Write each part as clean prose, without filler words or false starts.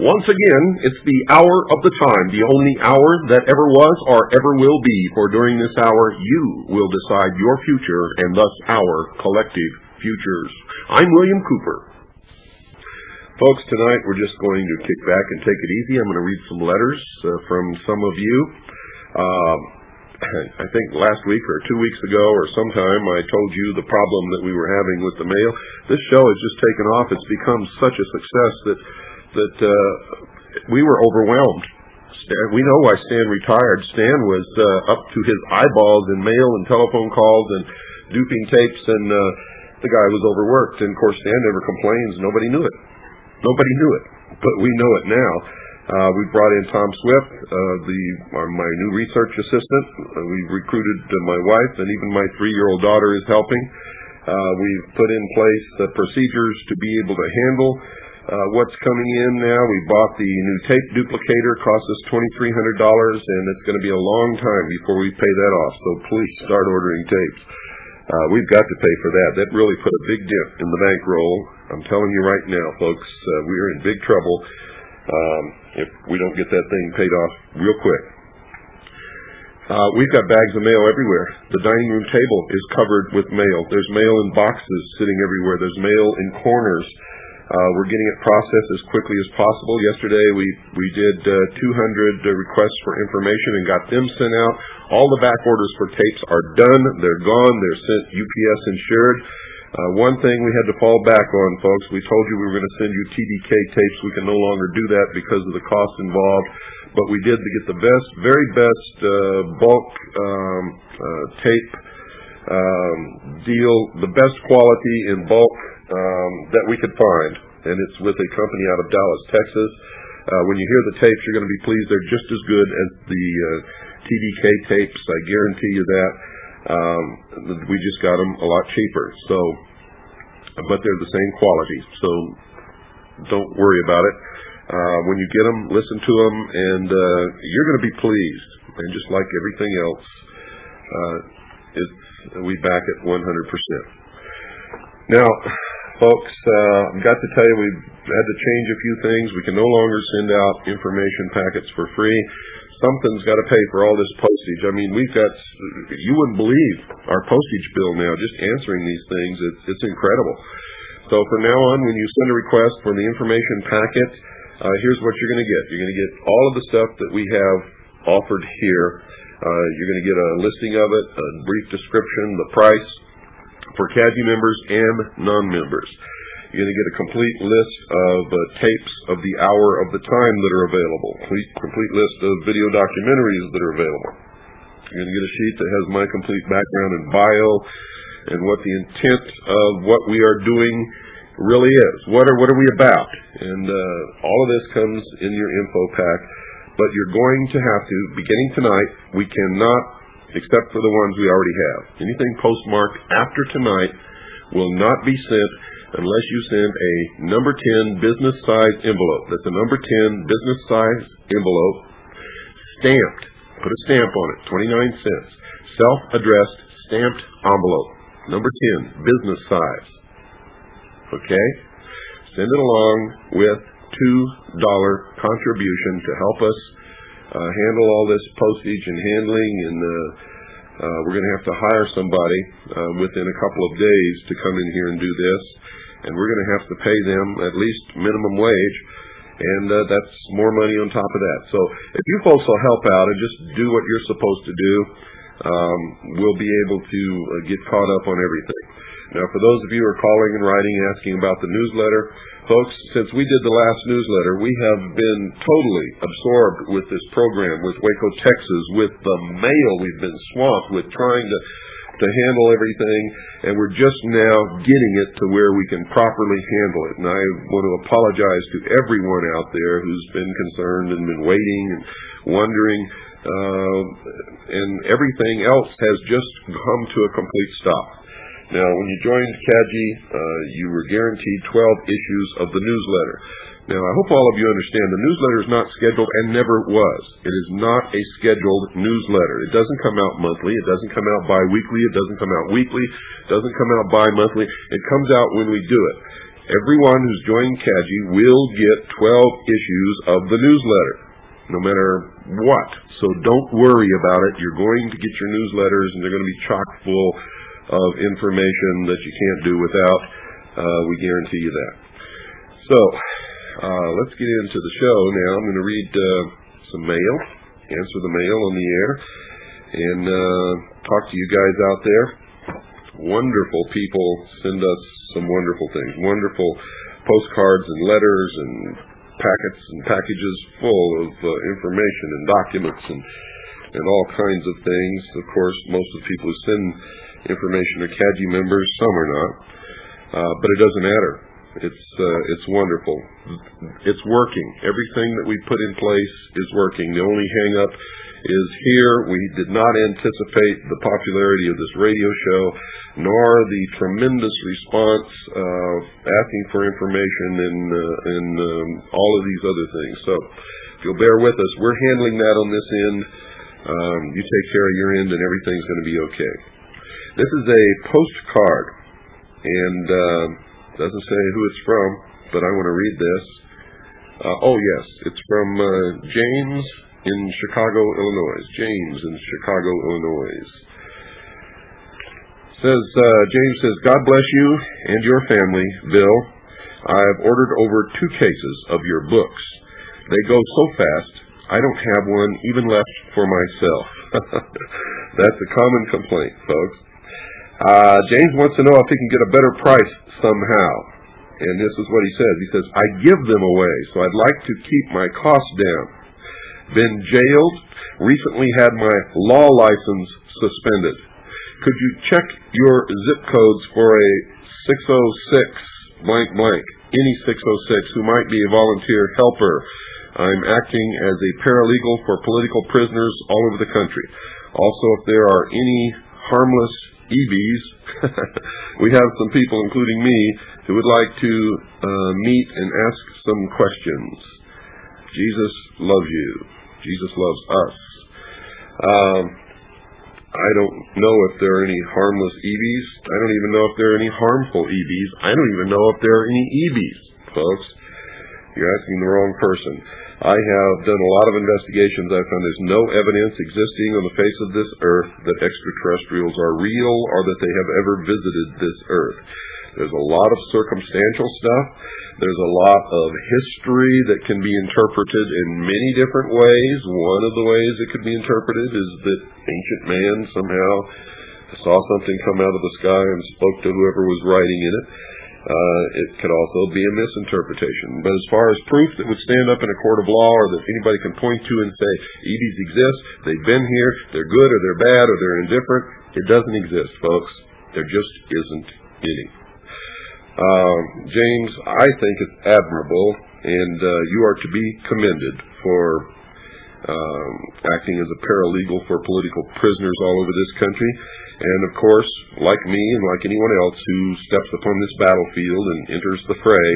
Once again, it's the hour of the time, the only hour that ever was or ever will be, for during this hour you will decide your future and thus our collective futures. I'm William Cooper. Folks, tonight we're just going to kick back and take it easy. I'm going to read some letters from some of you. I think last week or 2 weeks ago or sometime I told you the problem that we were having with the mail. This show has just taken off. It's become such a success that we were overwhelmed. We know why Stan retired. Stan was up to his eyeballs in mail and telephone calls and duping tapes, and the guy was overworked. And of course, Stan never complains. Nobody knew it. Nobody knew it, but we know it now. We brought in Tom Swift, my new research assistant. We've recruited my wife, and even my 3-year-old daughter is helping. We've put in place procedures to be able to handle what's coming in now. We bought the new tape duplicator, cost us $2,300, and it's going to be a long time before we pay that off, so please start ordering tapes. We've got to pay for that. That really put a big dent in the bankroll. I'm telling you right now, folks, we're in big trouble if we don't get that thing paid off real quick. We've got bags of mail everywhere. The dining room table is covered with mail. There's mail in boxes sitting everywhere. There's mail in corners. We're getting it processed as quickly as possible. Yesterday we did 200 requests for information and got them sent out. All the back orders for tapes are done. They're gone. They're sent UPS insured. One thing we had to fall back on, folks, we told you we were going to send you TDK tapes. We can no longer do that because of the cost involved. But we did to get the best, very best bulk tape deal, the best quality in bulk that we could find, and it's with a company out of Dallas, Texas. When you hear the tapes, you're going to be pleased. They're just as good as the TDK tapes. I guarantee you that. We just got them a lot cheaper. So, but they're the same quality. So, don't worry about it. When you get them, listen to them, and you're going to be pleased. And just like everything else, we back it 100%. Now, folks, I've got to tell you, we've had to change a few things. We can no longer send out information packets for free. Something's got to pay for all this postage. I mean, you wouldn't believe our postage bill now, just answering these things. It's incredible. So from now on, when you send a request for the information packet, here's what you're going to get. You're going to get all of the stuff that we have offered here. You're going to get a listing of it, a brief description, the price for CADU members and non-members. You're going to get a complete list of tapes of the hour of the time that are available, complete list of video documentaries that are available. You're going to get a sheet that has my complete background and bio and what the intent of what we are doing really is. What are we about? And all of this comes in your info pack, but you're going to have to, beginning tonight, we cannot, except for the ones we already have. Anything postmarked after tonight will not be sent unless you send a number 10 business size envelope. That's a number 10 business size envelope, stamped. Put a stamp on it, 29 cents. Self-addressed, stamped envelope, number 10, business size. Okay? Send it along with $2 contribution to help us handle all this postage and handling, and we're going to have to hire somebody within a couple of days to come in here and do this, and we're going to have to pay them at least minimum wage, and that's more money on top of that. So if you folks will help out and just do what you're supposed to do, we'll be able to get caught up on everything. Now, for those of you who are calling and writing, asking about the newsletter, folks, since we did the last newsletter, we have been totally absorbed with this program, with Waco, Texas, with the mail. We've been swamped with trying to handle everything, and we're just now getting it to where we can properly handle it. And I want to apologize to everyone out there who's been concerned and been waiting and wondering, and everything else has just come to a complete stop. Now, when you joined CAGI, you were guaranteed 12 issues of the newsletter. Now, I hope all of you understand the newsletter is not scheduled and never was. It is not a scheduled newsletter. It doesn't come out monthly. It doesn't come out bi-weekly. It doesn't come out weekly. It doesn't come out bi-monthly. It comes out when we do it. Everyone who's joined CAGI will get 12 issues of the newsletter, no matter what. So don't worry about it. You're going to get your newsletters, and they're going to be chock full of information that you can't do without. We guarantee you that. So, let's get into the show now. I'm going to read some mail, answer the mail on the air, and talk to you guys out there. Wonderful people send us some wonderful things, wonderful postcards and letters and packets and packages full of information and documents and all kinds of things. Of course, most of the people who send information are CAGI members, some are not, but it doesn't matter. It's wonderful. It's working. Everything that we put in place is working. The only hang-up is here. We did not anticipate the popularity of this radio show, nor the tremendous response asking for information and all of these other things. So, if you'll bear with us, we're handling that on this end. You take care of your end, and everything's going to be okay. This is a postcard, and doesn't say who it's from, but I want to read this. Oh, yes, it's from James in Chicago, Illinois. James in Chicago, Illinois. James says, God bless you and your family, Bill. I've ordered over 2 cases of your books. They go so fast, I don't have one even left for myself. That's a common complaint, folks. James wants to know if he can get a better price somehow. And this is what he says. He says, I give them away, so I'd like to keep my costs down. Been jailed. Recently had my law license suspended. Could you check your zip codes for a 606 blank blank? Any 606 who might be a volunteer helper. I'm acting as a paralegal for political prisoners all over the country. Also, if there are any harmless EBs, we have some people, including me, who would like to meet and ask some questions. Jesus loves you. Jesus loves us. I don't know if there are any harmless EBs. I don't even know if there are any harmful EBs. I don't even know if there are any EBs, folks. You're asking the wrong person. I have done a lot of investigations. I've found there's no evidence existing on the face of this earth that extraterrestrials are real or that they have ever visited this earth. There's a lot of circumstantial stuff. There's a lot of history that can be interpreted in many different ways. One of the ways it could be interpreted is that ancient man somehow saw something come out of the sky and spoke to whoever was writing in it. It could also be a misinterpretation. But as far as proof that would stand up in a court of law or that anybody can point to and say, EBs exist, they've been here, they're good or they're bad or they're indifferent, it doesn't exist, folks. There just isn't any. James, I think it's admirable, and you are to be commended for acting as a paralegal for political prisoners all over this country. And of course, like me and like anyone else who steps upon this battlefield and enters the fray,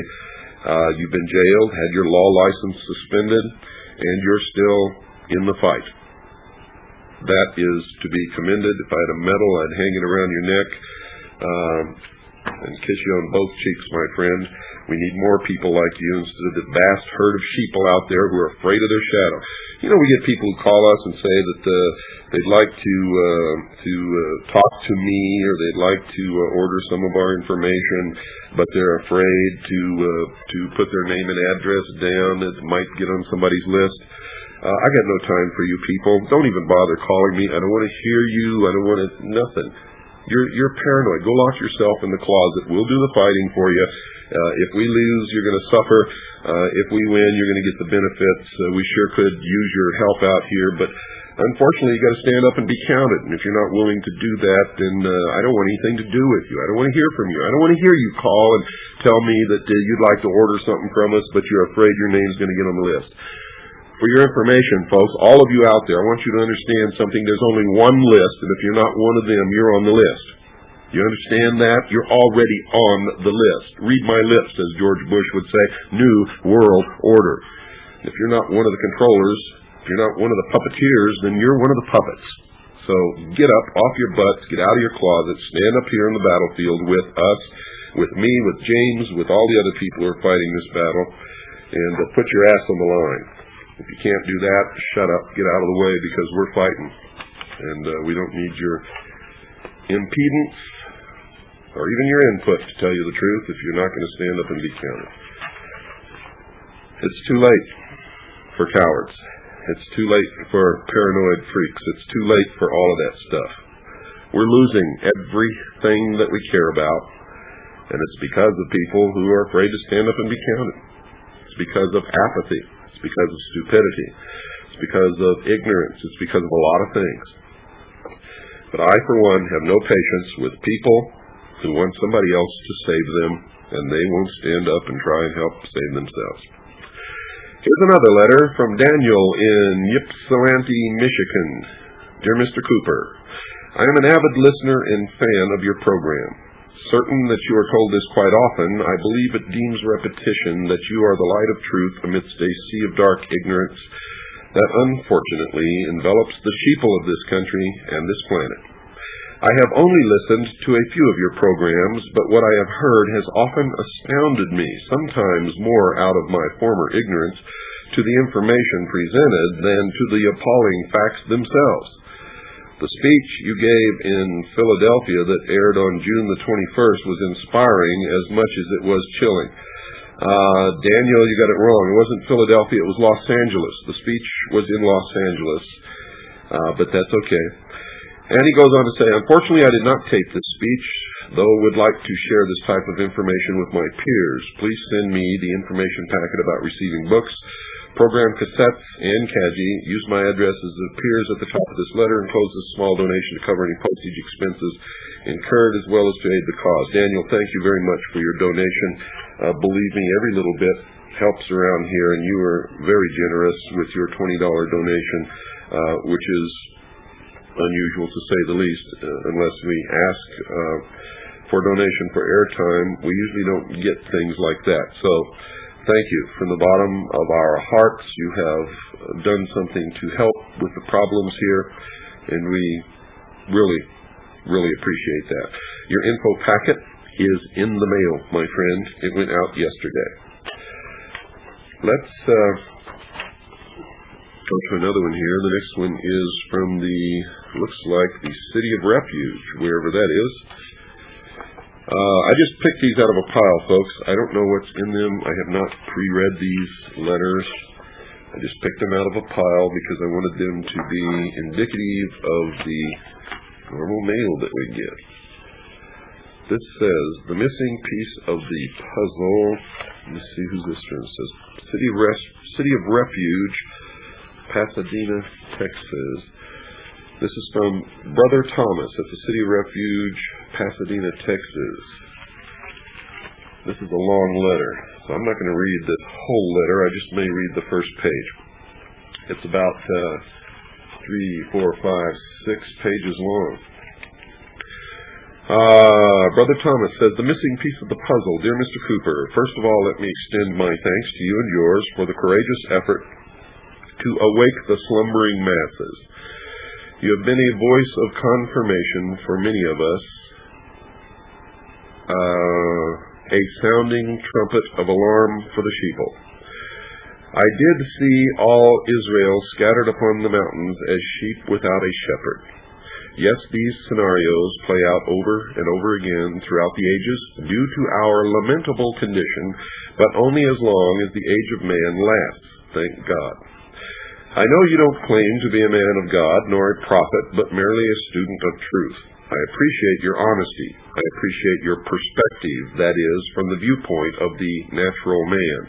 you've been jailed, had your law license suspended, and you're still in the fight. That is to be commended. If I had a medal, I'd hang it around your neck and kiss you on both cheeks, my friend. We need more people like you instead of the vast herd of sheeple out there who are afraid of their shadow. You know, we get people who call us and say that they'd like to talk to me, or they'd like to order some of our information, but they're afraid to put their name and address down. It might get on somebody's list. I got no time for you people. Don't even bother calling me. I don't want to hear you. I don't want to, nothing. You're paranoid. Go lock yourself in the closet. We'll do the fighting for you. If we lose, you're going to suffer. If we win, you're going to get the benefits. We sure could use your help out here, but unfortunately, you got to stand up and be counted. And if you're not willing to do that, then I don't want anything to do with you. I don't want to hear from you. I don't want to hear you call and tell me that you'd like to order something from us, but you're afraid your name's going to get on the list. For your information, folks, all of you out there, I want you to understand something. There's only one list, and if you're not one of them, you're on the list. You understand that? You're already on the list. Read my lips, as George Bush would say, New World Order. If you're not one of the controllers, if you're not one of the puppeteers, then you're one of the puppets. So get up off your butts, get out of your closet, stand up here on the battlefield with us, with me, with James, with all the other people who are fighting this battle, and put your ass on the line. If you can't do that, shut up, get out of the way, because we're fighting. And we don't need your impedance or even your input, to tell you the truth, if you're not going to stand up and be counted. It's too late for cowards. It's too late for paranoid freaks. It's too late for all of that stuff. We're losing everything that we care about, and it's because of people who are afraid to stand up and be counted. It's because of apathy. It's because of stupidity. It's because of ignorance. It's because of a lot of things. But I, for one, have no patience with people who want somebody else to save them, and they won't stand up and try and help save themselves. Here's another letter from Daniel in Ypsilanti, Michigan. Dear Mr. Cooper, I am an avid listener and fan of your program. Certain that you are told this quite often, I believe it deems repetition that you are the light of truth amidst a sea of dark ignorance that unfortunately envelops the sheeple of this country and this planet. I have only listened to a few of your programs, but what I have heard has often astounded me, sometimes more out of my former ignorance to the information presented than to the appalling facts themselves. The speech you gave in Philadelphia that aired on June the 21st was inspiring as much as it was chilling. Daniel, you got it wrong. It wasn't Philadelphia, it was Los Angeles. The speech was in Los Angeles, but that's okay. And he goes on to say, unfortunately, I did not tape this speech, though would like to share this type of information with my peers. Please send me the information packet about receiving books, program cassettes, and CAGI. Use my address as it appears at the top of this letter, and close this small donation to cover any postage expenses incurred as well as to aid the cause. Daniel, thank you very much for your donation. Believe me, every little bit helps around here, and you were very generous with your $20 donation, which is unusual to say the least, unless we ask for donation for airtime. We usually don't get things like that. So thank you. From the bottom of our hearts, you have done something to help with the problems here, and we really, really appreciate that. Your info packet is in the mail, my friend. It went out yesterday. Let's go to another one here. The next one is from looks like the City of Refuge, wherever that is. I just picked these out of a pile, folks. I don't know what's in them. I have not pre-read these letters. I just picked them out of a pile because I wanted them to be indicative of the normal mail that we get. This says, the missing piece of the puzzle. Let me see who this is. It says, City of Refuge, Pasadena, Texas. This is from Brother Thomas at the City of Refuge, Pasadena, Texas. This is a long letter, so I'm not going to read the whole letter. I just may read the first page. It's about 3, 4, 5, 6 pages long. Brother Thomas says, the missing piece of the puzzle. Dear Mr. Cooper, first of all, let me extend my thanks to you and yours for the courageous effort to awake the slumbering masses. You have been a voice of confirmation for many of us, a sounding trumpet of alarm for the sheeple. I did see all Israel scattered upon the mountains as sheep without a shepherd. Yes, these scenarios play out over and over again throughout the ages due to our lamentable condition, but only as long as the age of man lasts, thank God. I know you don't claim to be a man of God, nor a prophet, but merely a student of truth. I appreciate your honesty. I appreciate your perspective, that is, from the viewpoint of the natural man.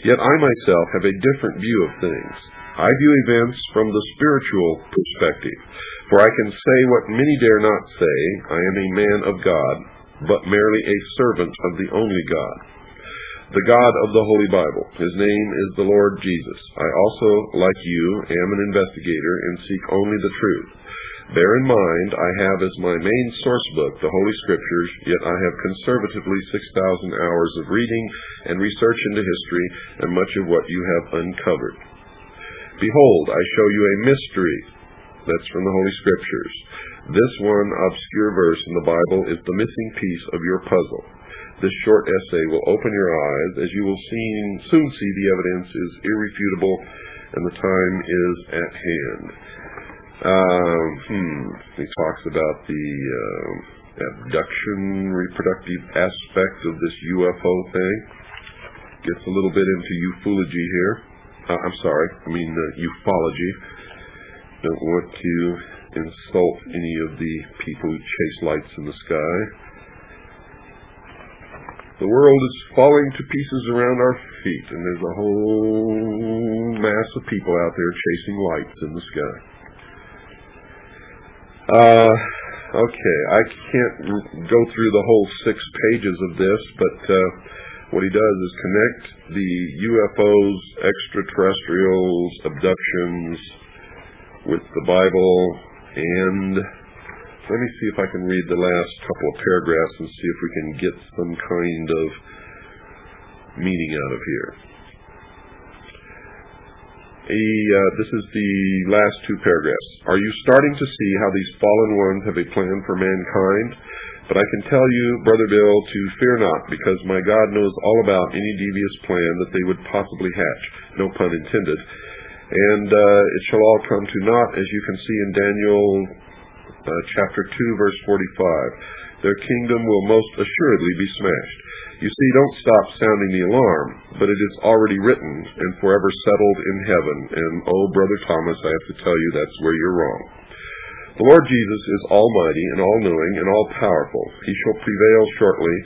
Yet I myself have a different view of things. I view events from the spiritual perspective, for I can say what many dare not say, I am a man of God, but merely a servant of the only God, the God of the Holy Bible. His name is the Lord Jesus. I also, like you, am an investigator and seek only the truth. Bear in mind, I have as my main source book the Holy Scriptures, yet I have conservatively 6,000 hours of reading and research into history, and much of what you have uncovered. Behold, I show you a mystery. That's from the Holy Scriptures. This one obscure verse in the Bible is the missing piece of your puzzle. This short essay will open your eyes, as you will soon see the evidence is irrefutable and the time is at hand. He talks about the abduction, reproductive aspect of this UFO thing. Gets a little bit into ufology here. Ufology. Don't want to insult any of the people who chase lights in the sky. The world is falling to pieces around our feet, and there's a whole mass of people out there chasing lights in the sky. Okay, I can't go through the whole 6 pages of this, but what he does is connect the UFOs, extraterrestrials, abductions with the Bible, and let me see if I can read the last couple of paragraphs and see if we can get some kind of meaning out of here. This is the last 2 paragraphs. Are you starting to see how these fallen ones have a plan for mankind? But I can tell you, Brother Bill, to fear not, because my God knows all about any devious plan that they would possibly hatch, no pun intended. And it shall all come to naught, as you can see in Daniel chapter 2, verse 45. Their kingdom will most assuredly be smashed. You see, don't stop sounding the alarm, but it is already written and forever settled in heaven. And, oh, Brother Thomas, I have to tell you that's where you're wrong. The Lord Jesus is almighty and all-knowing and all-powerful. He shall prevail shortly,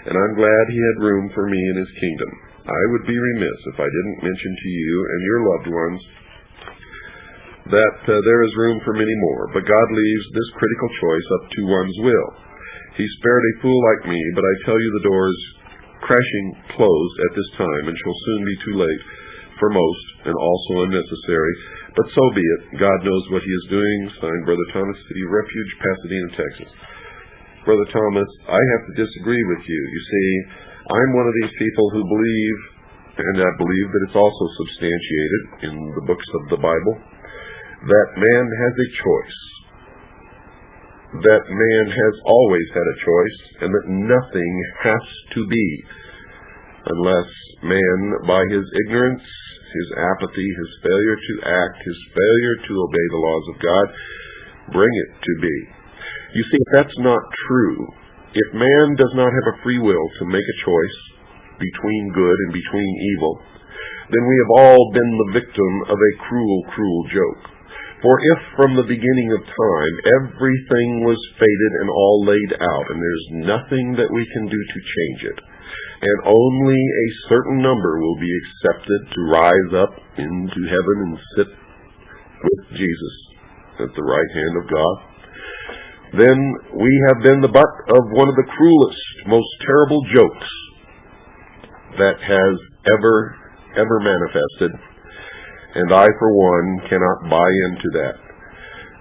and I'm glad he had room for me in his kingdom. I would be remiss if I didn't mention to you and your loved ones that there is room for many more, but God leaves this critical choice up to one's will. He spared a fool like me, but I tell you the door is crashing closed at this time, and shall soon be too late for most, and also unnecessary. But so be it. God knows what he is doing. Signed, Brother Thomas, City Refuge, Pasadena, Texas. Brother Thomas, I have to disagree with you. You see, I'm one of these people who believe, and I believe that it's also substantiated in the books of the Bible, that man has a choice. That man has always had a choice, and that nothing has to be unless man, by his ignorance, his apathy, his failure to act, his failure to obey the laws of God, bring it to be. You see, if that's not true, if man does not have a free will to make a choice between good and between evil, then we have all been the victim of a cruel, cruel joke. For if from the beginning of time everything was fated and all laid out, and there's nothing that we can do to change it, and only a certain number will be accepted to rise up into heaven and sit with Jesus at the right hand of God, then we have been the butt of one of the cruelest, most terrible jokes that has ever manifested. And I, for one, cannot buy into that.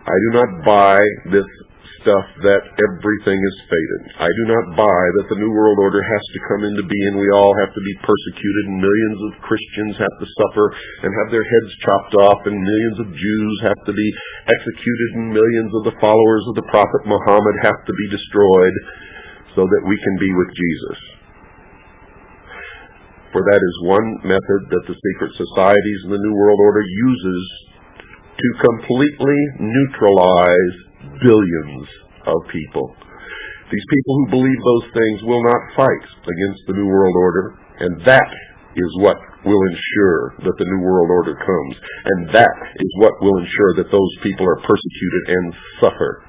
I do not buy this stuff that everything is fated. I do not buy that the New World Order has to come into being. We all have to be persecuted, and millions of Christians have to suffer and have their heads chopped off, and millions of Jews have to be executed, and millions of the followers of the Prophet Muhammad have to be destroyed so that we can be with Jesus. For that is one method that the secret societies and the New World Order uses to completely neutralize billions of people. These people who believe those things will not fight against the New World Order, and that is what will ensure that the New World Order comes, and that is what will ensure that those people are persecuted and suffer.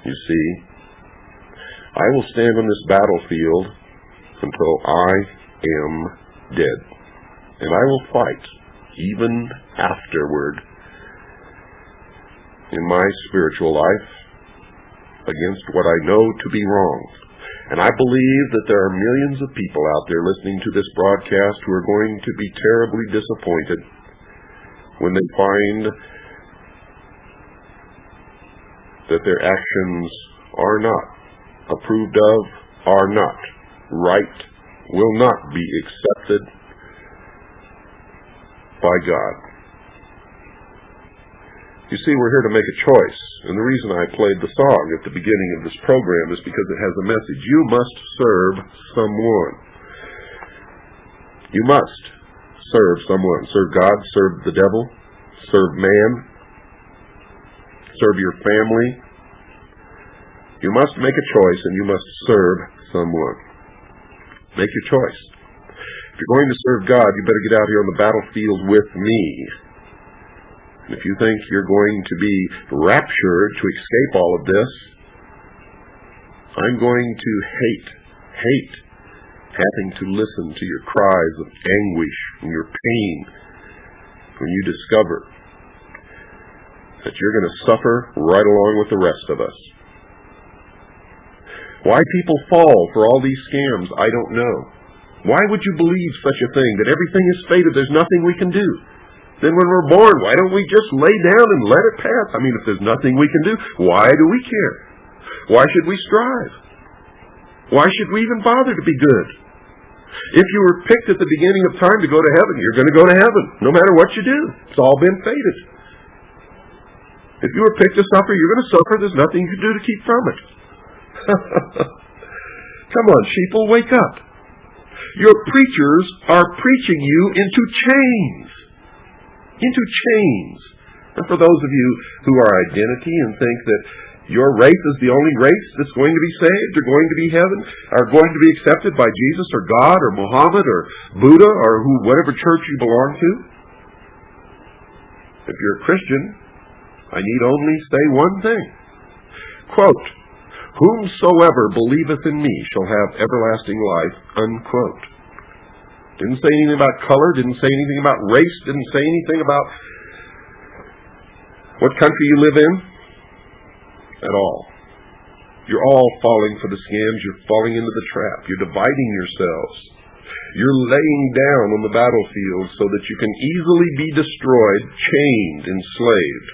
You see, I will stand on this battlefield until I am dead. And I will fight, even afterward, in my spiritual life, against what I know to be wrong. And I believe that there are millions of people out there listening to this broadcast who are going to be terribly disappointed when they find that their actions are not approved of, are not right, will not be accepted by God. You see, we're here to make a choice, and the reason I played the song at the beginning of this program is because it has a message. You must serve someone. You must serve someone. Serve God, serve the devil, serve man, serve your family. You must make a choice, and you must serve someone. Make your choice. If you're going to serve God, you better get out here on the battlefield with me. And if you think you're going to be raptured to escape all of this, I'm going to hate having to listen to your cries of anguish and your pain when you discover that you're going to suffer right along with the rest of us. Why people fall for all these scams, I don't know. Why would you believe such a thing, that everything is fated, there's nothing we can do? Then when we're born, why don't we just lay down and let it pass? I mean, if there's nothing we can do, why do we care? Why should we strive? Why should we even bother to be good? If you were picked at the beginning of time to go to heaven, you're going to go to heaven, no matter what you do. It's all been fated. If you were picked to suffer, you're going to suffer. There's nothing you can do to keep from it. Come on, sheeple, wake up. Your preachers are preaching you into chains. Into chains. And for those of you who are identity and think that your race is the only race that's going to be saved or going to be heaven, are going to be accepted by Jesus or God or Muhammad or Buddha or whatever church you belong to, if you're a Christian, I need only say one thing. Quote, "Whomsoever believeth in me shall have everlasting life," unquote. Didn't say anything about color, didn't say anything about race, didn't say anything about what country you live in at all. You're all falling for the scams, you're falling into the trap, you're dividing yourselves. You're laying down on the battlefield so that you can easily be destroyed, chained, enslaved.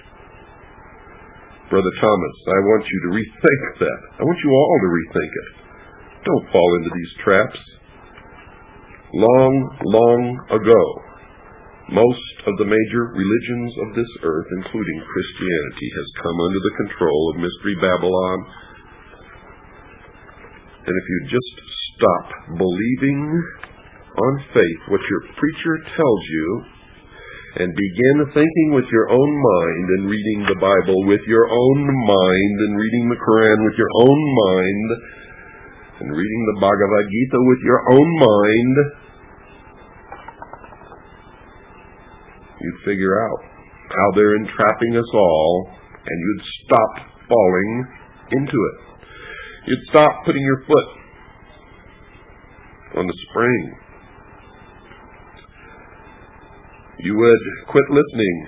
Brother Thomas, I want you to rethink that. I want you all to rethink it. Don't fall into these traps. Long ago, most of the major religions of this earth, including Christianity, has come under the control of Mystery Babylon. And if you just stop believing on faith what your preacher tells you, and begin thinking with your own mind and reading the Bible with your own mind and reading the Quran with your own mind and reading the Bhagavad Gita with your own mind, you'd figure out how they're entrapping us all, and you'd stop falling into it. You'd stop putting your foot on the spring. You would quit listening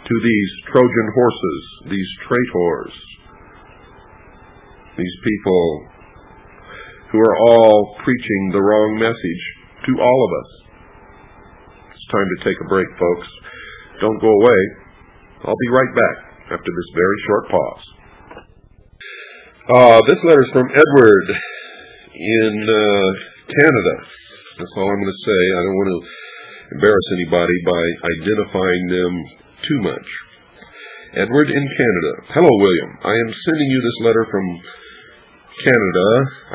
to these Trojan horses, these traitors, these people who are all preaching the wrong message to all of us. It's time to take a break, folks. Don't go away. I'll be right back after this very short pause. This letter's from Edward in Canada. That's all I'm going to say. I don't want to embarrass anybody by identifying them too much. Edward in Canada. Hello, William. I am sending you this letter from Canada.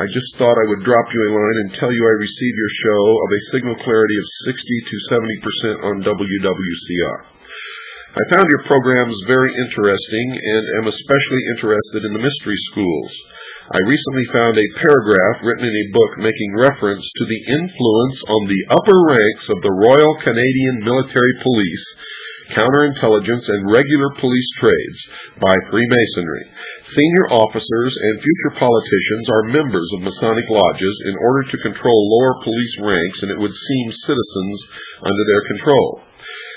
I just thought I would drop you a line and tell you I received your show of a signal clarity of 60 to 70% on WWCR. I found your programs very interesting and am especially interested in the mystery schools. I recently found a paragraph written in a book making reference to the influence on the upper ranks of the Royal Canadian Military Police counterintelligence, and regular police trades by Freemasonry. Senior officers and future politicians are members of Masonic lodges in order to control lower police ranks, and it would seem citizens under their control.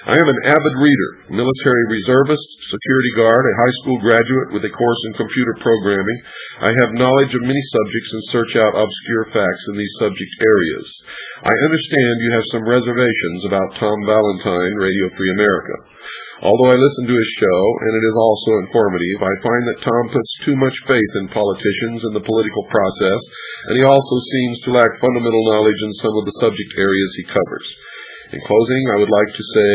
I am an avid reader, military reservist, security guard, a high school graduate with a course in computer programming. I have knowledge of many subjects and search out obscure facts in these subject areas. I understand you have some reservations about Tom Valentine, Radio Free America. Although I listen to his show, and it is also informative, I find that Tom puts too much faith in politicians and the political process, and he also seems to lack fundamental knowledge in some of the subject areas he covers. In closing, I would like to say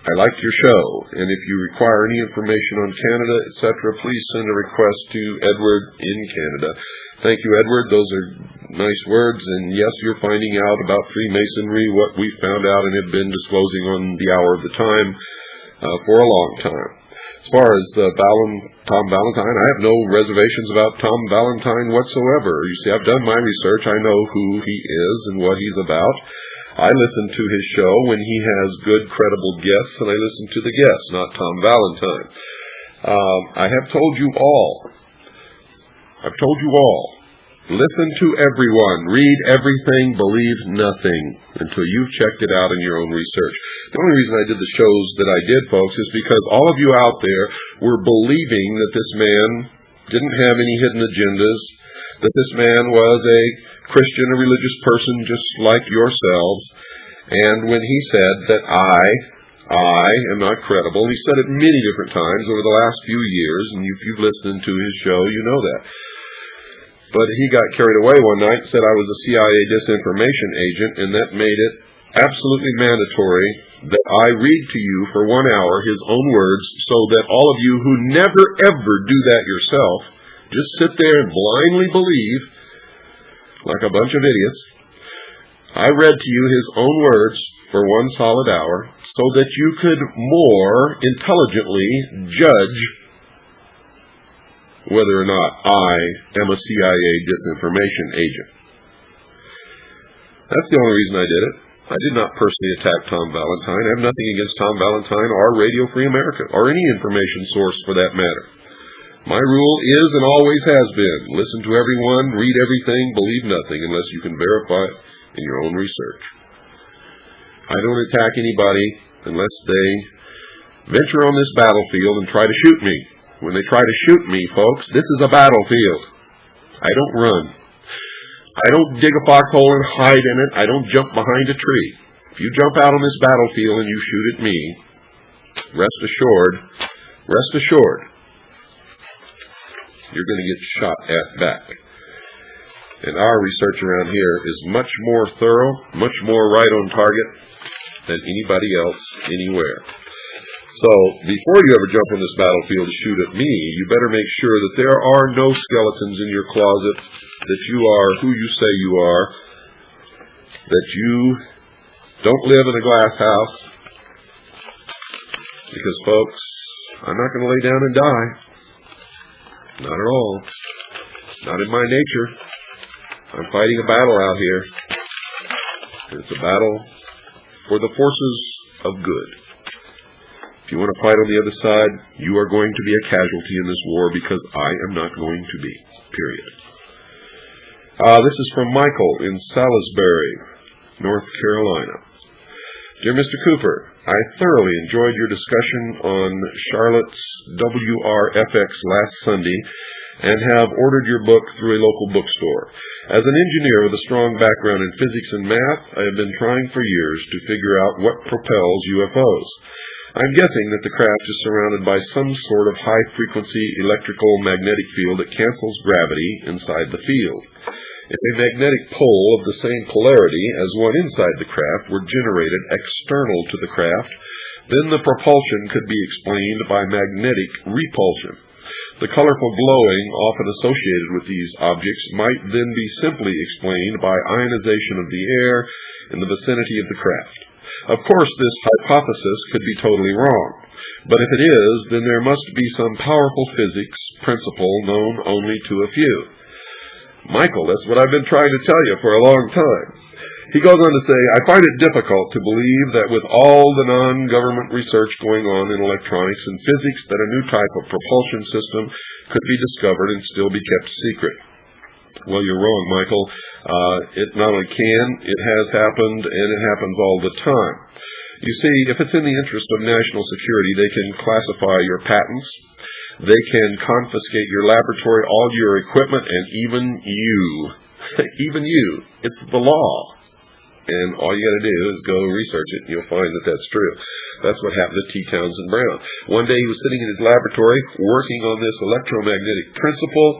I like your show, and if you require any information on Canada, etc., please send a request to Edward in Canada. Thank you, Edward. Those are nice words, and yes, you're finding out about Freemasonry, what we found out and have been disclosing on the hour of the time for a long time. As far as Tom Valentine, I have no reservations about Tom Valentine whatsoever. You see, I've done my research. I know who he is and what he's about. I listen to his show when he has good, credible guests, and I listen to the guests, not Tom Valentine. I have told you all. Listen to everyone. Read everything. Believe nothing until you've checked it out in your own research. The only reason I did the shows that I did, folks, is because all of you out there were believing that this man didn't have any hidden agendas, that this man was a Christian, a religious person just like yourselves. And when he said that I am not credible, he said it many different times over the last few years, and if you've listened to his show, you know that. But he got carried away one night and said I was a CIA disinformation agent, and that made it absolutely mandatory that I read to you for 1 hour his own words, so that all of you who never ever do that yourself just sit there and blindly believe like a bunch of idiots. I read to you his own words for 1 solid hour so that you could more intelligently judge whether or not I am a CIA disinformation agent. That's the only reason I did it. I did not personally attack Tom Valentine. I have nothing against Tom Valentine or Radio Free America or any information source for that matter. My rule is and always has been, listen to everyone, read everything, believe nothing unless you can verify it in your own research. I don't attack anybody unless they venture on this battlefield and try to shoot me. When they try to shoot me, folks, this is a battlefield. I don't run. I don't dig a foxhole and hide in it. I don't jump behind a tree. If you jump out on this battlefield and you shoot at me, rest assured, you're going to get shot at back. And our research around here is much more thorough, much more right on target than anybody else anywhere. So, before you ever jump on this battlefield to shoot at me, you better make sure that there are no skeletons in your closet, that you are who you say you are, that you don't live in a glass house. Because, folks, I'm not going to lay down and die. Not at all. Not in my nature. I'm fighting a battle out here. And it's a battle for the forces of good. If you want to fight on the other side, you are going to be a casualty in this war because I am not going to be. Period. This is from Michael in Salisbury, North Carolina. Dear Mr. Cooper, I thoroughly enjoyed your discussion on Charlotte's WRFX last Sunday and have ordered your book through a local bookstore. As an engineer with a strong background in physics and math, I have been trying for years to figure out what propels UFOs. I'm guessing that the craft is surrounded by some sort of high-frequency electrical magnetic field that cancels gravity inside the field. If a magnetic pole of the same polarity as one inside the craft were generated external to the craft, then the propulsion could be explained by magnetic repulsion. The colorful glowing often associated with these objects might then be simply explained by ionization of the air in the vicinity of the craft. Of course, this hypothesis could be totally wrong, but if it is, then there must be some powerful physics principle known only to a few. Michael, that's what I've been trying to tell you for a long time. He goes on to say, I find it difficult to believe that with all the non-government research going on in electronics and physics that a new type of propulsion system could be discovered and still be kept secret. Well, you're wrong, Michael. It not only can, it has happened, and it happens all the time. You see, if it's in the interest of national security, they can classify your patents, they can confiscate your laboratory, all your equipment, and even you. Even you. It's the law. And all you got to do is go research it, and you'll find that that's true. That's what happened to T. Townsend Brown. One day he was sitting in his laboratory working on this electromagnetic principle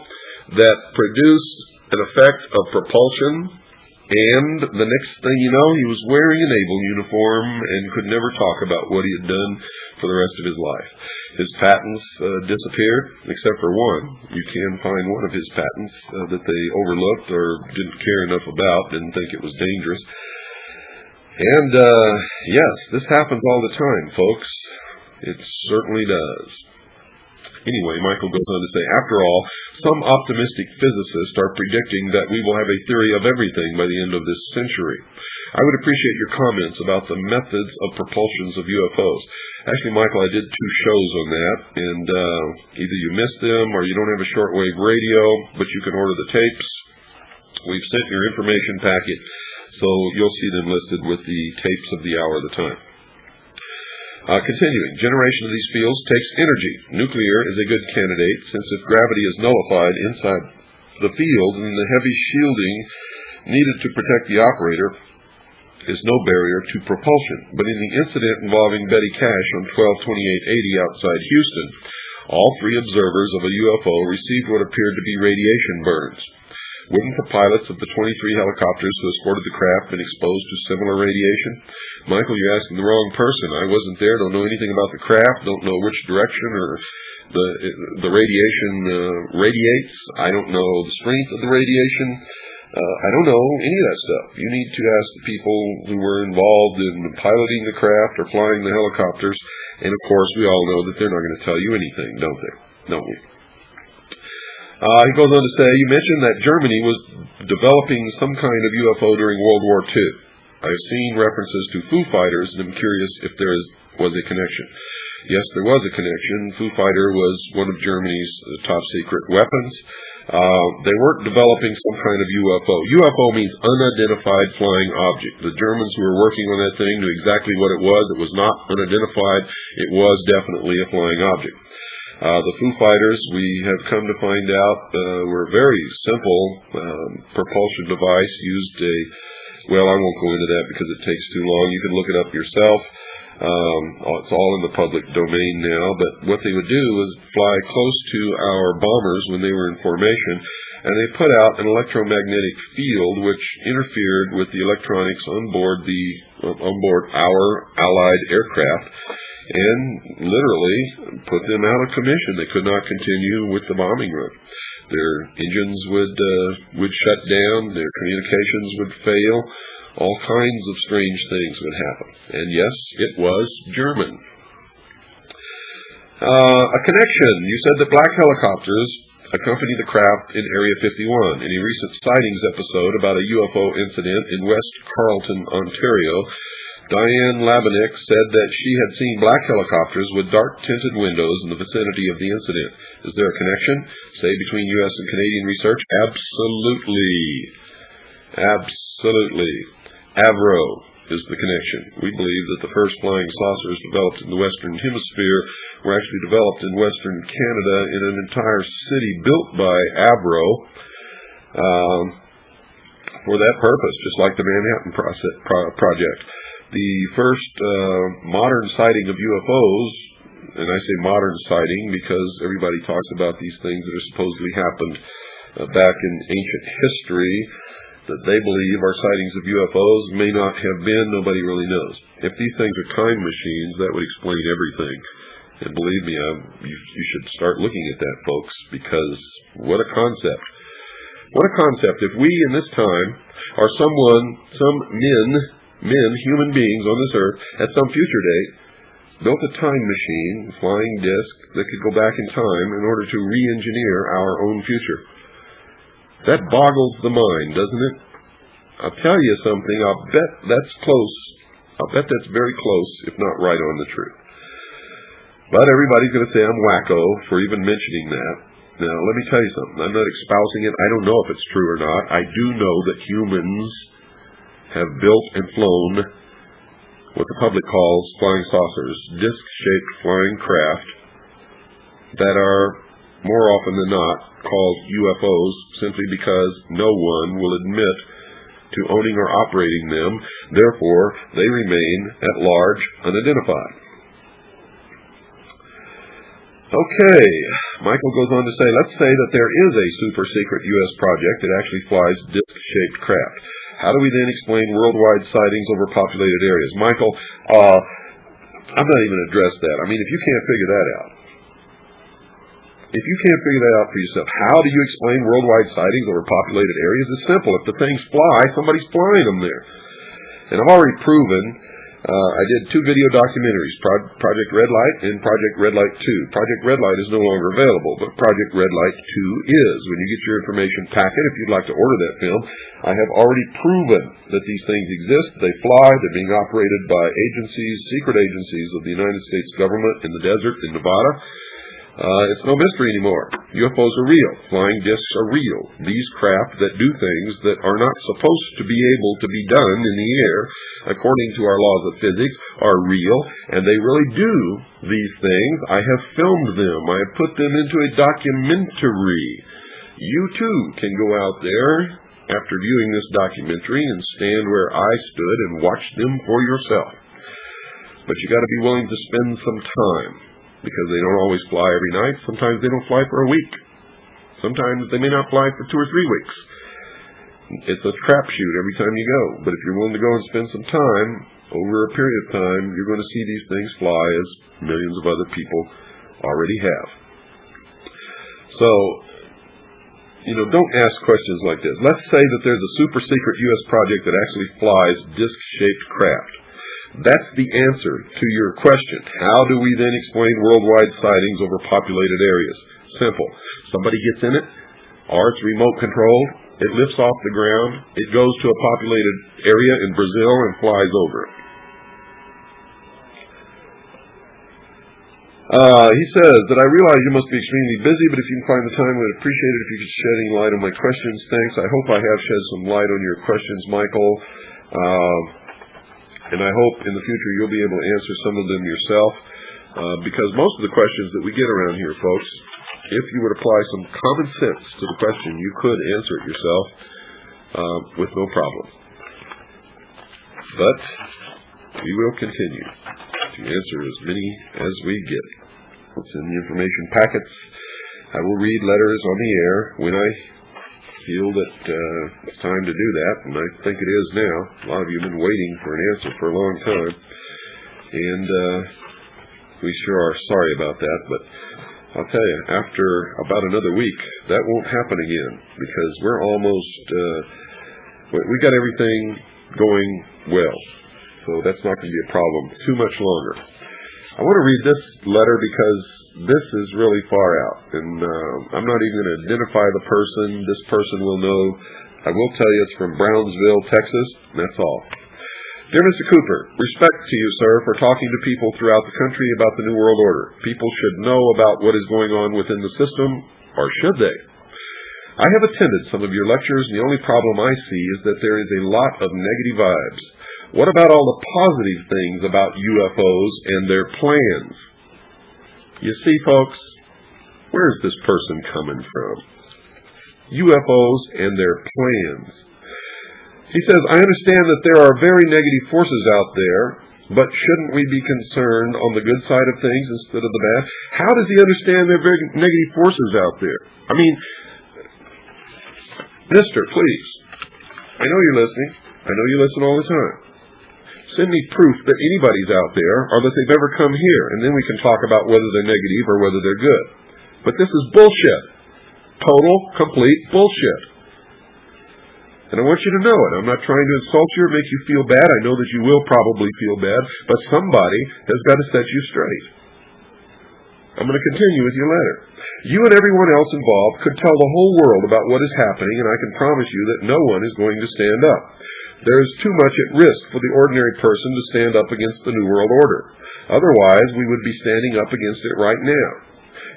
that produced an effect of propulsion, and the next thing you know, he was wearing a naval uniform and could never talk about what he had done for the rest of his life. His patents disappeared, except for one. You can find one of his patents that they overlooked or didn't care enough about, didn't think it was dangerous. And, yes, this happens all the time, folks. It certainly does. Anyway, Michael goes on to say, after all, some optimistic physicists are predicting that we will have a theory of everything by the end of this century. I would appreciate your comments about the methods of propulsions of UFOs. Actually, Michael, I did 2 shows on that, and either you missed them or you don't have a shortwave radio, but you can order the tapes. We've sent your information packet, so you'll see them listed with the tapes of the hour of the time. Continuing, generation of these fields takes energy. Nuclear is a good candidate, since if gravity is nullified inside the field, then the heavy shielding needed to protect the operator is no barrier to propulsion. But in the incident involving Betty Cash on 12/28/80 outside Houston, all 3 observers of a UFO received what appeared to be radiation burns. Wouldn't the pilots of the 23 helicopters who escorted the craft been exposed to similar radiation? Michael, you're asking the wrong person. I wasn't there, don't know anything about the craft, don't know which direction or the radiation radiates. I don't know the strength of the radiation. I don't know any of that stuff. You need to ask the people who were involved in piloting the craft or flying the helicopters. And, of course, we all know that they're not going to tell you anything, don't they? Don't we? He goes on to say, you mentioned that Germany was developing some kind of UFO during World War II. I have seen references to Foo Fighters, and I'm curious if there was a connection. Yes, there was a connection. Foo Fighter was one of Germany's top secret weapons. They weren't developing some kind of UFO. UFO means unidentified flying object. The Germans who were working on that thing knew exactly what it was. It was not unidentified. It was definitely a flying object. The Foo Fighters, we have come to find out, were a very simple propulsion device, used well, I won't go into that because it takes too long. You can look it up yourself. It's all in the public domain now, but what they would do was fly close to our bombers when they were in formation, and they put out an electromagnetic field which interfered with the electronics on board our Allied aircraft, and literally put them out of commission. They could not continue with the bombing run. Their engines would shut down, their communications would fail, all kinds of strange things would happen. And yes, it was German. A connection. You said that black helicopters accompany the craft in Area 51. In a recent sightings episode about a UFO incident in West Carleton, Ontario, Diane Labinik said that she had seen black helicopters with dark-tinted windows in the vicinity of the incident. Is there a connection, say, between U.S. and Canadian research? Absolutely. Absolutely. Avro is the connection. We believe that the first flying saucers developed in the Western Hemisphere were actually developed in Western Canada in an entire city built by Avro for that purpose, just like the Manhattan Project. The first modern sighting of UFOs, and I say modern sighting because everybody talks about these things that are supposedly happened back in ancient history, that they believe are sightings of UFOs, may not have been, nobody really knows. If these things are time machines, that would explain everything. And believe me, you should start looking at that, folks, because what a concept. What a concept. If we in this time are some human beings on this earth, at some future date, built a time machine, flying disc, that could go back in time in order to re-engineer our own future. That boggles the mind, doesn't it? I'll tell you something, I'll bet that's close. I'll bet that's very close, if not right on the truth. But everybody's going to say I'm wacko for even mentioning that. Now, let me tell you something. I'm not espousing it. I don't know if it's true or not. I do know that humans have built and flown what the public calls flying saucers, disc-shaped flying craft that are, more often than not, called UFOs simply because no one will admit to owning or operating them. Therefore, they remain at large unidentified. Okay, Michael goes on to say, let's say that there is a super-secret U.S. project that actually flies disc-shaped craft. How do we then explain worldwide sightings over populated areas? Michael, I'm not even going to address that. I mean, if you can't figure that out, for yourself, how do you explain worldwide sightings over populated areas? It's simple. If the things fly, somebody's flying them there. And I've already proven, I did 2 video documentaries, Project Red Light and Project Red Light 2. Project Red Light is no longer available, but Project Red Light 2 is. When you get your information packet, if you'd like to order that film, I have already proven that these things exist. They fly. They're being operated by agencies, secret agencies of the United States government in the desert in Nevada. It's no mystery anymore. UFOs are real. Flying discs are real. These craft that do things that are not supposed to be able to be done in the air, according to our laws of physics, are real, and they really do these things. I have filmed them. I have put them into a documentary. You too can go out there after viewing this documentary and stand where I stood and watch them for yourself. But you got to be willing to spend some time, because they don't always fly every night. Sometimes they don't fly for a week. Sometimes they may not fly for 2 or 3 weeks. It's a crapshoot every time you go. But if you're willing to go and spend some time, over a period of time, you're going to see these things fly as millions of other people already have. So, don't ask questions like this. Let's say that there's a super secret U.S. project that actually flies disc-shaped craft. That's the answer to your question. How do we then explain worldwide sightings over populated areas? Simple. Somebody gets in it, or it's remote controlled, it lifts off the ground, it goes to a populated area in Brazil and flies over it. He says that I realize you must be extremely busy, but if you can find the time, I would appreciate it if you could shed any light on my questions. Thanks. I hope I have shed some light on your questions, Michael. And I hope in the future you'll be able to answer some of them yourself, because most of the questions that we get around here, folks, if you would apply some common sense to the question, you could answer it yourself with no problem. But we will continue to answer as many as we get. It's in the information packets. I will read letters on the air when I feel that it's time to do that, and I think it is now. A lot of you have been waiting for an answer for a long time, and we sure are sorry about that, but I'll tell you, after about another week, that won't happen again, because we're almost, we got everything going well, so that's not going to be a problem too much longer. I want to read this letter because this is really far out, and I'm not even going to identify the person. This person will know. I will tell you it's from Brownsville, Texas, and that's all. Dear Mr. Cooper, respect to you, sir, for talking to people throughout the country about the New World Order. People should know about what is going on within the system, or should they? I have attended some of your lectures, and the only problem I see is that there is a lot of negative vibes. What about all the positive things about UFOs and their plans? You see, folks, where's this person coming from? UFOs and their plans. He says, I understand that there are very negative forces out there, but shouldn't we be concerned on the good side of things instead of the bad? How does he understand there are very negative forces out there? I mean, mister, please, I know you're listening. I know you listen all the time. Send me proof that anybody's out there or that they've ever come here, and then we can talk about whether they're negative or whether they're good. But this is bullshit. Total, complete bullshit. And I want you to know it. I'm not trying to insult you or make you feel bad. I know that you will probably feel bad, but somebody has got to set you straight. I'm going to continue with your letter. You and everyone else involved could tell the whole world about what is happening, and I can promise you that no one is going to stand up. There is too much at risk for the ordinary person to stand up against the New World Order. Otherwise, we would be standing up against it right now.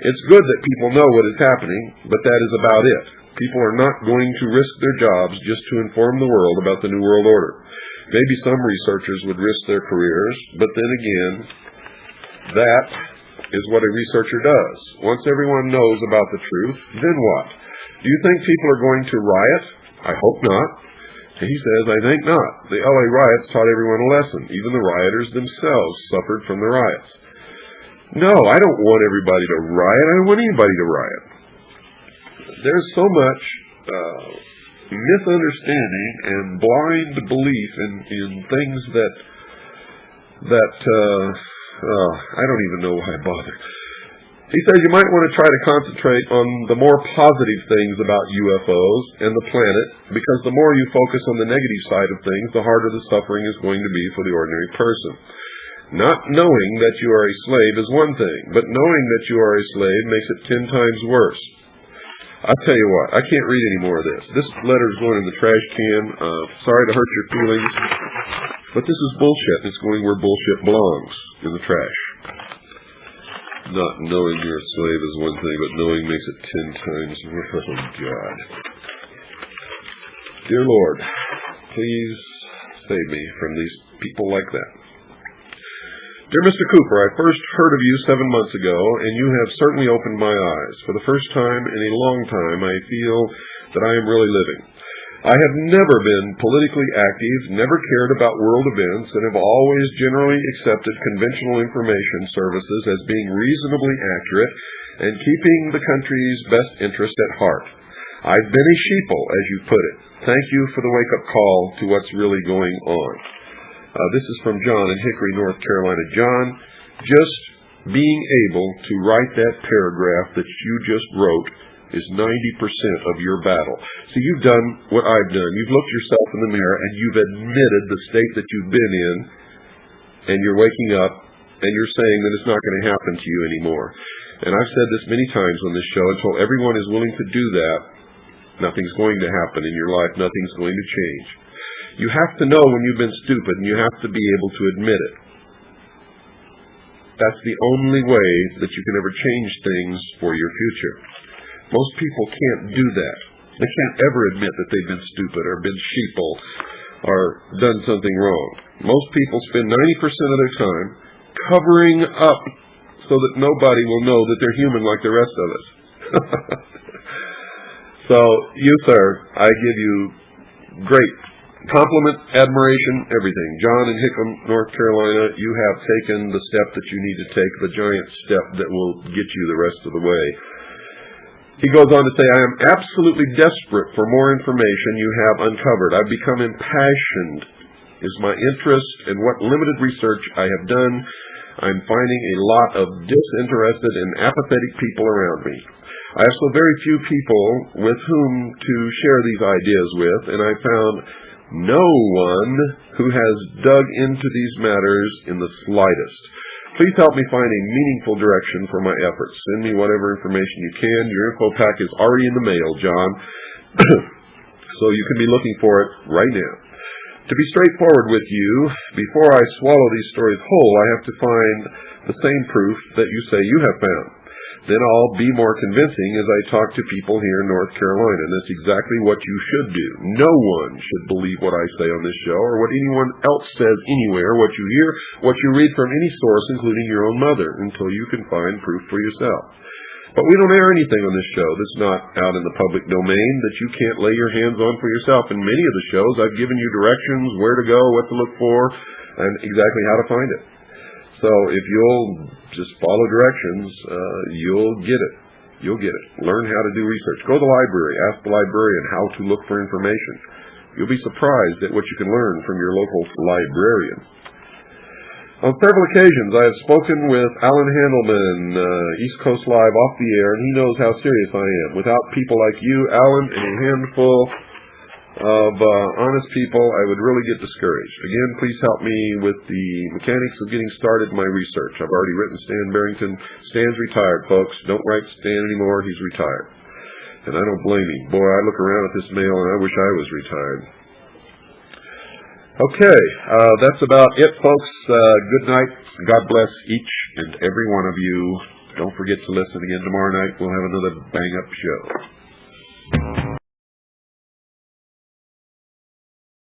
It's good that people know what is happening, but that is about it. People are not going to risk their jobs just to inform the world about the New World Order. Maybe some researchers would risk their careers, but then again, that is what a researcher does. Once everyone knows about the truth, then what? Do you think people are going to riot? I hope not. He says, I think not. The LA riots taught everyone a lesson. Even the rioters themselves suffered from the riots. No, I don't want everybody to riot. I don't want anybody to riot. There's so much misunderstanding and blind belief in things that I don't even know why I bother. He says you might want to try to concentrate on the more positive things about UFOs and the planet, because the more you focus on the negative side of things, the harder the suffering is going to be for the ordinary person. Not knowing that you are a slave is one thing, but knowing that you are a slave makes it 10 times worse. I'll tell you what, I can't read any more of this. This letter is going in the trash can. Sorry to hurt your feelings, but this is bullshit. It's going where bullshit belongs, in the trash. Not knowing you're a slave is one thing, but knowing makes it 10 times worse. Oh, God. Dear Lord, please save me from these people like that. Dear Mr. Cooper, I first heard of you 7 months ago, and you have certainly opened my eyes. For the first time in a long time, I feel that I am really living. I have never been politically active, never cared about world events, and have always generally accepted conventional information services as being reasonably accurate and keeping the country's best interest at heart. I've been a sheeple, as you put it. Thank you for the wake-up call to what's really going on. This is from John in Hickory, North Carolina. John, just being able to write that paragraph that you just wrote is 90% of your battle. See, you've done what I've done. You've looked yourself in the mirror and you've admitted the state that you've been in, and you're waking up and you're saying that it's not going to happen to you anymore. And I've said this many times on this show, until everyone is willing to do that, nothing's going to happen in your life. Nothing's going to change. You have to know when you've been stupid, and you have to be able to admit it. That's the only way that you can ever change things for your future. Most people can't do that. They can't ever admit that they've been stupid or been sheeple or done something wrong. Most people spend 90% of their time covering up so that nobody will know that they're human like the rest of us. So, you, sir, I give you great compliment, admiration, everything. John in Hickam, North Carolina, you have taken the step that you need to take, the giant step that will get you the rest of the way. He goes on to say, I am absolutely desperate for more information you have uncovered. I've become impassioned is my interest in what limited research I have done. I'm finding a lot of disinterested and apathetic people around me. I have so very few people with whom to share these ideas with, and I found no one who has dug into these matters in the slightest. Please help me find a meaningful direction for my efforts. Send me whatever information you can. Your info pack is already in the mail, John, so you can be looking for it right now. To be straightforward with you, before I swallow these stories whole, I have to find the same proof that you say you have found. Then I'll be more convincing as I talk to people here in North Carolina. And that's exactly what you should do. No one should believe what I say on this show or what anyone else says anywhere, what you hear, what you read from any source, including your own mother, until you can find proof for yourself. But we don't air anything on this show that's not out in the public domain that you can't lay your hands on for yourself. In many of the shows, I've given you directions, where to go, what to look for, and exactly how to find it. So if you'll just follow directions, you'll get it. You'll get it. Learn how to do research. Go to the library. Ask the librarian how to look for information. You'll be surprised at what you can learn from your local librarian. On several occasions, I have spoken with Alan Handelman, East Coast Live, off the air, and he knows how serious I am. Without people like you, Alan, and a handful of honest people, I would really get discouraged. Again, please help me with the mechanics of getting started in my research. I've already written Stan Barrington. Stan's retired, folks. Don't write Stan anymore. He's retired. And I don't blame him. Boy, I look around at this mail and I wish I was retired. Okay, that's about it, folks. Good night. God bless each and every one of you. Don't forget to listen again tomorrow night. We'll have another bang-up show.